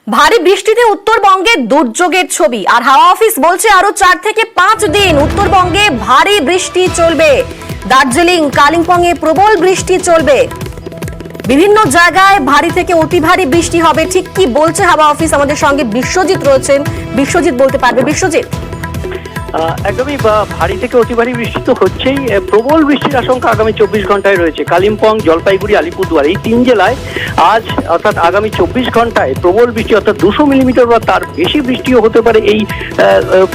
ভারী বৃষ্টিতে উত্তরবঙ্গে দুর্যোগের ছবি। আর হাওয়া অফিস বলছে আরো 4 থেকে 5 দিন উত্তরবঙ্গে ভারী বৃষ্টি চলবে। দার্জিলিং, কালিম্পং এ প্রবল বৃষ্টি চলবে। বিভিন্ন জায়গায় ভারী থেকে অতি ভারী বৃষ্টি হবে। ঠিক কি বলছে হাওয়া অফিস? আমাদের সঙ্গে বিশ্বজিৎ রয়েছেন, বিশ্বজিৎ বলতে পারবে। বিশ্বজিৎ, একদমই ভারী থেকে অতি ভারী বৃষ্টি তো হচ্ছেই, প্রবল বৃষ্টির আশঙ্কা আগামী 24 ঘন্টায় রয়েছে। কালিম্পং, জলপাইগুড়ি, আলিপুরদুয়ার এই 3 জেলায় আজ অর্থাৎ আগামী 24 ঘন্টায় প্রবল বৃষ্টি অর্থাৎ 200 মিলিমিটার বা তার বেশি বৃষ্টিও হতে পারে এই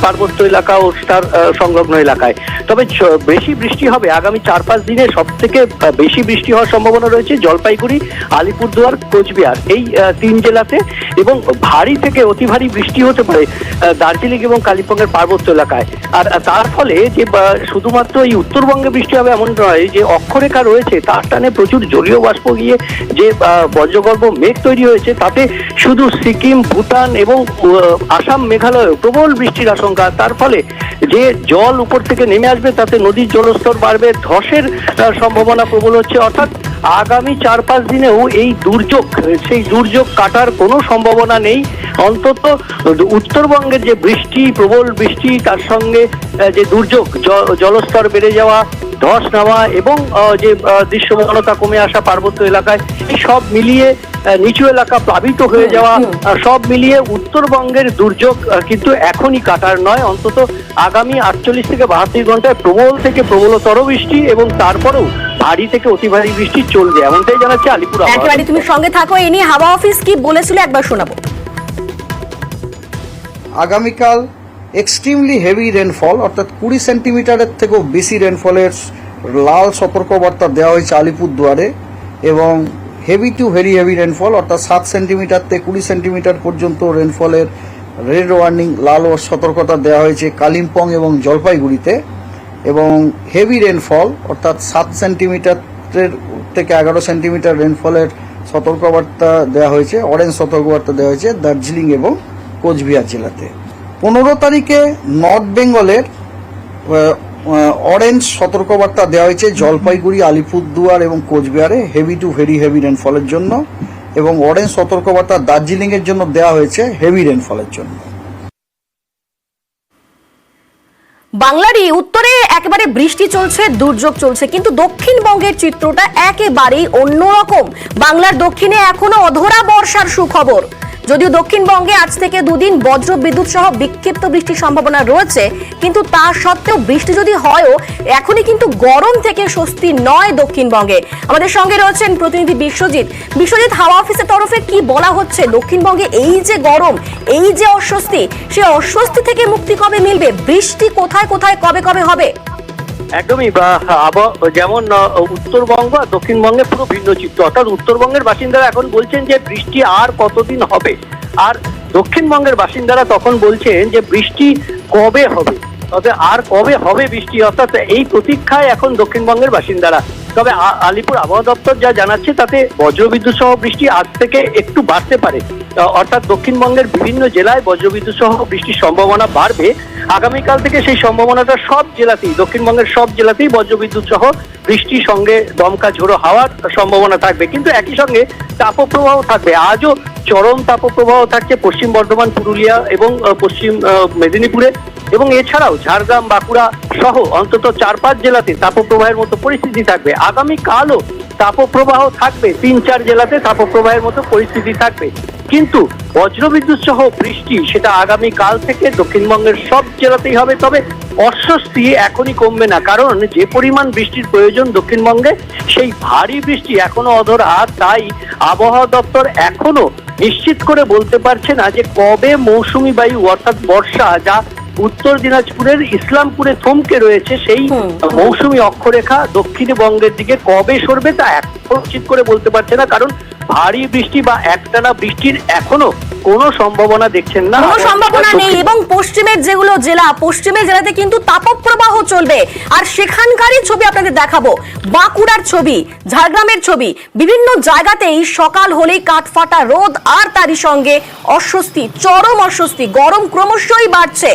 পার্বত্য এলাকা ও তার সংলগ্ন এলাকায়। তবে বেশি বৃষ্টি হবে আগামী 4-5 দিনে। সব থেকে বেশি বৃষ্টি হওয়ার সম্ভাবনা রয়েছে জলপাইগুড়ি, আলিপুরদুয়ার, কোচবিহার এই 3 জেলাতে। এবং ভারী থেকে অতি ভারী বৃষ্টি হতে পারে দার্জিলিং এবং কালিম্পংয়ের পার্বত্য এলাকায়। আর তার ফলে যে শুধুমাত্র এই উত্তরবঙ্গে বৃষ্টি হবে এমন নয়, যে অক্ষরেখা রয়েছে তার টানে প্রচুর জলীয় বাষ্প গিয়ে যে বজ্রগর্ভ মেঘ তৈরি হয়েছে, তাতে শুধু সিকিম, ভুটান এবং আসাম, মেঘালয় প্রবল বৃষ্টির আশঙ্কা। তার ফলে যে জল উপর থেকে নেমে আসবে তাতে নদীর জলস্তর বাড়বে, ধসের সম্ভাবনা প্রবল হচ্ছে। অর্থাৎ আগামী 4-5 দিনেও এই দুর্যোগ, সেই দুর্যোগ কাটার কোনো সম্ভাবনা নেই। অন্তত উত্তরবঙ্গের যে বৃষ্টি, প্রবল বৃষ্টি, তার সঙ্গে যে দুর্যোগ, জলস্তর বেড়ে যাওয়া, ধস নামা এবং যে দৃশ্যমানতা কমে আসা পার্বত্য এলাকায়, এই সব মিলিয়ে নিচু এলাকা প্লাবিত হয়ে যাওয়া, সব মিলিয়ে উত্তরবঙ্গের দুর্যোগ কিন্তু এখনই কাটার নয়। অন্তত আগামী 48 থেকে 72 ঘন্টায় প্রবল থেকে প্রবলতর বৃষ্টি এবং তারপরেও ভারী থেকে অতি ভারী বৃষ্টি চলবে, এমনটাই জানাচ্ছে আলিপুর আবহাওয়া। একেবারে তুমি সঙ্গে থাকো। এই নিয়ে হাওয়া অফিস কি বলেছিল একবার শোনাবো। আগামীকাল এক্সট্রিমলি হেভি রেনফল অর্থাৎ 20 সেন্টিমিটারের থেকেও বেশি রেনফলের লাল সতর্কবার্তা দেওয়া হয়েছে আলিপুরদুয়ারে। এবং heavy two very heavy rainfall অর্থাৎ 7 সেন্টিমিটার থেকে 20 সেন্টিমিটার পর্যন্ত রেনফলের রেড ওয়ার্নিং, লাল সতর্কতা দেওয়া হয়েছে কালিম্পং এবং জলপাইগুড়িতে। এবং হেভি রেনফল অর্থাৎ 7 সেন্টিমিটারের থেকে 11 সেন্টিমিটার রেনফলের সতর্কবার্তা দেওয়া হয়েছে, অরেঞ্জ সতর্কবার্তা দেওয়া হয়েছে দার্জিলিং এবং কোচবিহার জেলাতে। 15 তারিখে নর্থ বেঙ্গলের অরেঞ্জ সতর্কবার্তা দেওয়া হয়েছে জলপাইগুড়ি, আলিপুরদুয়ার এবং কোচবিহারে হেভি টু ভেরি হেভি রেনফলের জন্য। এবং অরেঞ্জ সতর্কবার্তা দার্জিলিং এর জন্য দেওয়া হয়েছে হেভি রেনফলের জন্য। বাংলারই উত্তরে একেবারে বৃষ্টি চলছে, দুর্যোগ চলছে, কিন্তু দক্ষিণবঙ্গের চিত্রটা একেবারেই অন্যরকম। বাংলার দক্ষিণে এখনো অধরা বর্ষার সুখবর। যদিও দক্ষিণবঙ্গে আজ থেকে 2 দিন বজ্র বিদ্যুৎ সহ বিক্ষিপ্ত বৃষ্টির সম্ভাবনা রয়েছে, কিন্তু তা সত্ত্বেও বৃষ্টি যদি হয়ও এখনই কিন্তু গরম থেকে স্বস্তি নয় দক্ষিণবঙ্গে। আমাদের সঙ্গে রয়েছেন প্রতিনিধি বিশ্বজিৎ। বিশ্বজিৎ, হাওয়া অফিসের তরফে কি বলা হচ্ছে? দক্ষিণবঙ্গে এই যে গরম, এই যে অস্বস্তি, সেই অস্বস্তি থেকে মুক্তি কবে মিলবে? বৃষ্টি কোথায় কোথায় কবে কবে হবে? একদমই যেমন উত্তরবঙ্গ আর দক্ষিণবঙ্গে পুরো ভিন্ন চিত্র। অর্থাৎ উত্তরবঙ্গের বাসিন্দারা এখন বলছেন যে বৃষ্টি আর কতদিন হবে, আর দক্ষিণবঙ্গের বাসিন্দারা তখন বলছেন যে বৃষ্টি কবে হবে, তবে আর কবে হবে বৃষ্টি। অর্থাৎ এই প্রতীক্ষায় এখন দক্ষিণবঙ্গের বাসিন্দারা। তবে আলিপুর আবহাওয়া দপ্তর যা জানাচ্ছে তাতে বজ্রবিদ্যুৎ সহ বৃষ্টি আজ থেকে একটু বাড়তে পারে। অর্থাৎ দক্ষিণবঙ্গের বিভিন্ন জেলায় বজ্রবিদ্যুৎ সহ বৃষ্টির সম্ভাবনা বাড়বে। আগামীকাল থেকে সেই সম্ভাবনাটা সব জেলাতেই, দক্ষিণবঙ্গের সব জেলাতেই বজ্রবিদ্যুৎ সহ বৃষ্টির সঙ্গে দমকা ঝোড়ো হাওয়ার সম্ভাবনা থাকবে। কিন্তু একই সঙ্গে তাপপ্রবাহ থাকবে। আজও চরম তাপপ্রবাহ থাকছে পশ্চিম বর্ধমান, পুরুলিয়া এবং পশ্চিম মেদিনীপুরে। এবং এছাড়াও ঝাড়গ্রাম, বাঁকুড়া সহ অন্তত 4-5 জেলাতে তাপপ্রবাহের মতো পরিস্থিতি থাকবে। আগামীকালও তাপপ্রবাহ থাকবে, 3-4 জেলাতে তাপপ্রবাহের মতো পরিস্থিতি থাকবে। কিন্তু বজ্রবিদ্যুৎ সহ বৃষ্টি সেটা আগামীকাল থেকে দক্ষিণবঙ্গের সব জেলাতেই হবে। তবে অস্বস্তি এখনই কমবে না, কারণ যে পরিমাণ বৃষ্টির প্রয়োজন দক্ষিণবঙ্গে, সেই ভারী বৃষ্টি এখনো অধরা। তাই আবহাওয়া দপ্তর এখনো নিশ্চিত করে বলতে পারছে না যে কবে মৌসুমী বায়ু অর্থাৎ বর্ষা, যা উত্তর দিনাজপুরের ইসলামপুরে থমকে রয়েছে, সেই মৌসুমী অক্ষরেখা দক্ষিণবঙ্গের দিকে কবে সরবে তা এখন নিশ্চিত করে বলতে পারছে না। কারণ ভারী বৃষ্টি বা একটানা বৃষ্টির এখনো কোনো সম্ভাবনা দেখছেন না, কোনো সম্ভাবনা নেই। এবং পশ্চিমের যেগুলো জেলা, পশ্চিমের জেলাতে কিন্তু তাপপ্রবাহ চলবে। আর সেখানকারই ছবি আপনাদের দেখাবো, বাঁকুড়ার ছবি, ঝাড়গ্রামের ছবি। বিভিন্ন জায়গাতেই সকাল হলেই কাঠফাটা রোদ, আর তারই সঙ্গে অস্বস্তি, চরম অস্বস্তি। গরম ক্রমশই বাড়ছে।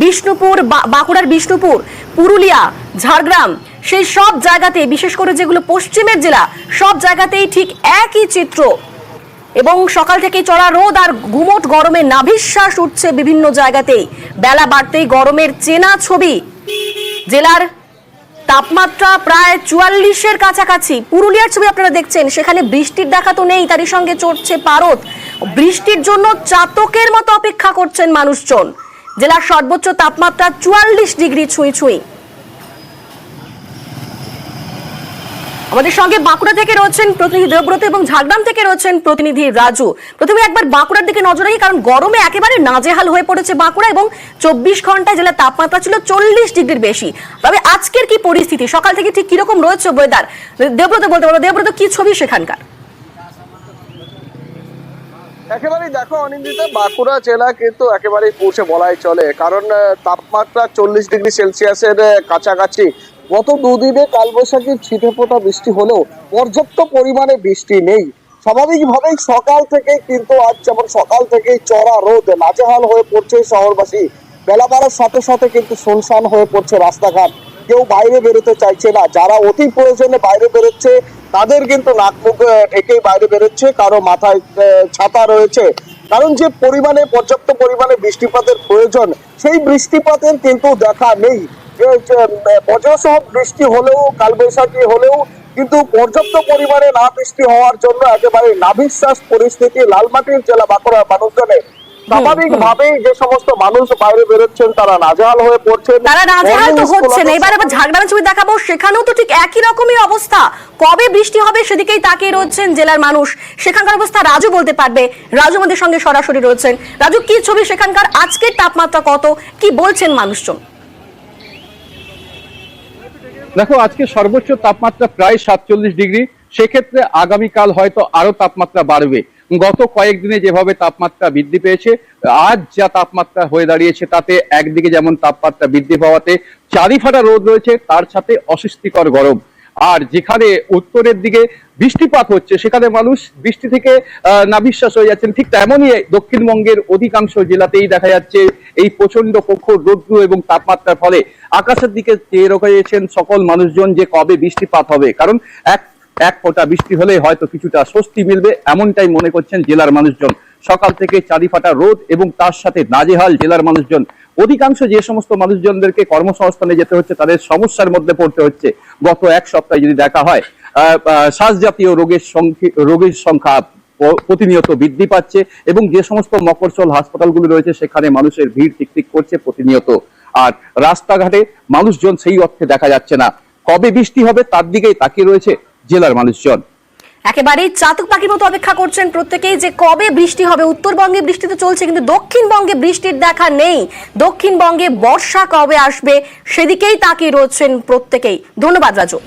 বিষ্ণুপুর, বাঁকুড়ার বিষ্ণুপুর, পুরুলিয়া, ঝাড়গ্রাম, সেই সব জায়গাতে, বিশেষ করে যেগুলো পশ্চিমের জেলা, সব জায়গাতেই ঠিক একই চিত্র। এবং সকাল থেকেই চড়া রোদ আর গুমোট গরমে নাভিশ্বাস উঠছে বিভিন্ন জায়গাতেই। বেলা বাড়তেই গরমের চেনা ছবি। জেলার তাপমাত্রা প্রায় 44-এর কাছাকাছি। পুরুলিয়ার ছবি আপনারা দেখছেন, সেখানে বৃষ্টির দেখা তো নেই, তারই সঙ্গে চড়ছে পারদ। বৃষ্টির জন্য চাতকের মতো অপেক্ষা করছেন মানুষজন। জেলার সর্বোচ্চ তাপমাত্রা 44 ডিগ্রি ছুঁই। আমাদের সঙ্গে বাঁকুড়া থেকে রয়েছেন প্রতিনিধি দেবব্রত এবং ঝাড়গ্রাম থেকে রয়েছেন প্রতিনিধি রাজু। প্রথমে একবার বাঁকুড়ার দিকে নজর রাখি, কারণ গরমে একেবারে নাজেহাল হয়ে পড়েছে বাঁকুড়া এবং 24 ঘন্টায় জেলার তাপমাত্রা ছিল 40 ডিগ্রির বেশি। তবে আজকের কি পরিস্থিতি, সকাল থেকে ঠিক কিরকম রয়েছে ওয়েদার, দেবব্রত বলতে পারবো। দেবব্রত, কি ছবি সেখানকার? একেবারেই দেখো অনিন্দিতা, বাঁকুড়া জেলা কিন্তু একেবারেই পৌঁছে বলাই চলে, কারণ তাপমাত্রা 40 ডিগ্রি সেলসিয়াসের কাছাকাছি। গত দুদিনে কালবৈশাখীর ছিটেফোঁটা বৃষ্টি হলেও পর্যাপ্ত পরিমাণে বৃষ্টি নেই। স্বাভাবিকভাবেই সকাল থেকে কিন্তু আজ যেমন সকাল থেকেই চড়া রোদ, নাজেহাল হয়ে পড়ছে শহরবাসী। বেলা বাড়ার সাথে সাথে কিন্তু শুনশান হয়ে পড়ছে রাস্তাঘাট, কেউ বাইরে বেরোতে চাইছে না। যারা অতি প্রয়োজনে বাইরে বেরোচ্ছে তাদের কিন্তু নাক মুখ ঢেকেই বাইরে বেরোচ্ছে, কারো মাথায় ছাতা রয়েছে। কারণ যে পরিমাণে পর্যাপ্ত পরিমাণে বৃষ্টিপাতের প্রয়োজন, সেই বৃষ্টিপাতের কিন্তু দেখা নেই। বজ্রসহ বৃষ্টি হলেও, কালবৈশাখী হলেও কিন্তু পর্যাপ্ত পরিমাণে না বৃষ্টি হওয়ার জন্য একেবারে নাভিশ্বাস পরিস্থিতি লালমাটির জেলা বাঁকুড়ার মানুষজনের। স্বাভাবিকভাবেই যে সমস্ত মানুষ বাইরে বেরোচ্ছেন তারা নাজেহাল হয়ে পড়ছেন। তারা নাজেহাল তো হচ্ছেন। এবার আবার ঝাড়গ্রামের ছবি দেখাবো, সেখানেও তো ঠিক একই রকমই অবস্থা। কবে বৃষ্টি হবে সেদিকেই তাকিয়ে রয়েছেন জেলার মানুষ। সেখানকার অবস্থা রাজু বলতে পারবে। রাজু আমাদের সঙ্গে সরাসরি রয়েছেন। রাজু, কি ছবি সেখানকার, আজকের তাপমাত্রা কত, কি বলছেন মানুষজন? দেখো, আজকে সর্বোচ্চ তাপমাত্রা প্রায় 47 ডিগ্রি। সেক্ষেত্রে আগামীকাল হয়তো আরো তাপমাত্রা বাড়বে। গত কয়েকদিনে যেভাবে তাপমাত্রা বৃদ্ধি পেয়েছে, আজ যা তাপমাত্রা হয়ে দাঁড়িয়েছে তাতে একদিকে যেমন তাপমাত্রা বৃদ্ধি পাওয়াতে চারিফাটা রোদ রয়েছে, তার সাথে অস্বস্তিকর গরম। আর যেখানে উত্তরের দিকে বৃষ্টিপাত হচ্ছে সেখানে মানুষ বৃষ্টি থেকে নাভিশ্বাস হয়ে যাচ্ছেন। ঠিক তেমনই দক্ষিণবঙ্গের অধিকাংশ জেলাতেই দেখা যাচ্ছে এই প্রচন্ড প্রখর রৌদ্র এবং তাপমাত্রার ফলে আকাশের দিকে চেয়ে রয়েছেন সকল মানুষজন যে কবে বৃষ্টিপাত হবে। কারণ এক ফোঁটা বৃষ্টি হলে হয়তো কিছুটা স্বস্তি মিলবে, এমনটাই মনে করছেন জেলার মানুষজন। সকাল থেকে চারিফাটা রোদ এবং তার সাথে নাজেহাল জেলার মানুষজন। অধিকাংশ যে সমস্ত মানুষজনদেরকে কর্মসংস্থানে যেতে হচ্ছে তাদের সমস্যার মধ্যে পড়তে হচ্ছে। গত এক সপ্তাহে যদি দেখা হয়, শ্বাসজাতীয় রোগের সংখ্যা প্রতিনিয়ত বৃদ্ধি পাচ্ছে এবং যে সমস্ত মফস্বল হাসপাতালগুলো রয়েছে সেখানে মানুষের ভিড় টিকটিক করছে প্রতিনিয়ত। আর রাস্তাঘাটে মানুষজন সেই অর্থে দেখা যাচ্ছে না। কবে বৃষ্টি হবে তার দিকেই তাকিয়ে রয়েছে জেলার মানুষজন। একেবারেই চাতক পাখির মতো অপেক্ষা করছেন প্রত্যেকেই যে কবে বৃষ্টি হবে। উত্তরবঙ্গে বৃষ্টি তো চলছে, কিন্তু দক্ষিণবঙ্গে বৃষ্টির দেখা নেই। দক্ষিণবঙ্গে বর্ষা কবে আসবে সেদিকেই তাকিয়ে রয়েছেন প্রত্যেকেই। ধন্যবাদ রাজু।